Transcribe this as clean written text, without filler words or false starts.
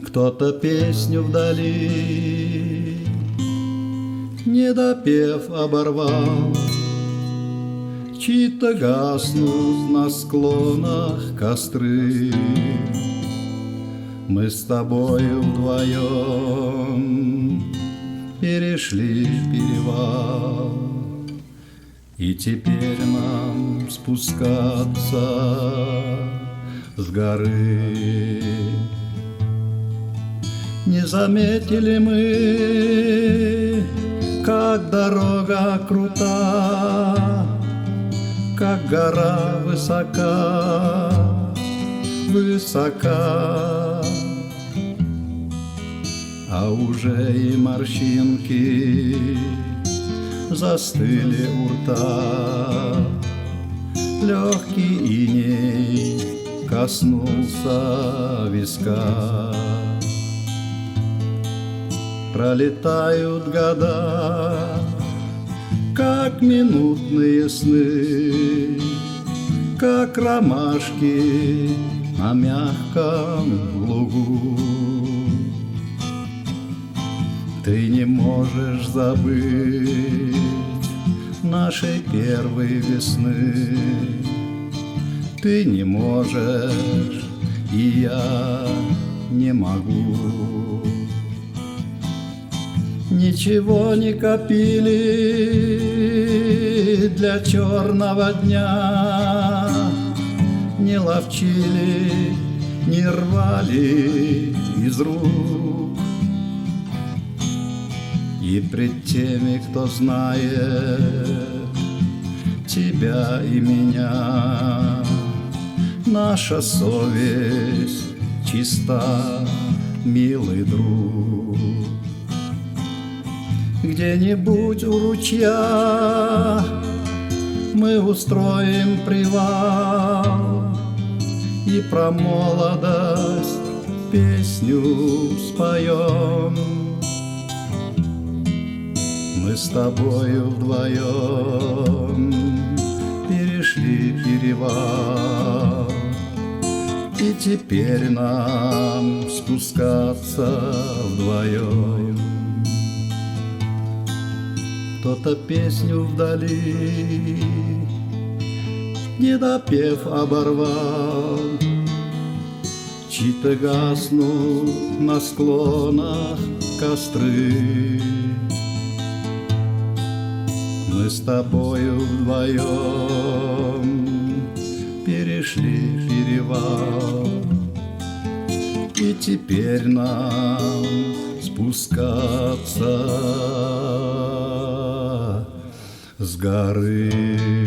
Кто-то песню вдали, не допев, оборвал. Чьи-то гаснут на склонах костры. Мы с тобою вдвоем перешли перевал, и теперь нам спускаться с горы. Не заметили мы, как дорога крута, как гора высока, высока, а уже и морщинки застыли у рта. Легкий иней коснулся виска. Пролетают года, как минутные сны, как ромашки на мягком лугу. Ты не можешь забыть нашей первой весны. Ты не можешь, и я не могу. Ничего не копили для черного дня, не ловчили, не рвали из рук. И пред теми, кто знает тебя и меня, наша совесть чиста, милый друг. Где-нибудь у ручья мы устроим привал и про молодость песню споем. Мы с тобою вдвоем перешли перевал, и теперь нам спускаться вдвоем. Кто-то песню вдали, не допев, оборвал. Чьи-то гаснут на склонах костры. Мы с тобою вдвоем перешли перевал, и теперь нам спускаться с горы.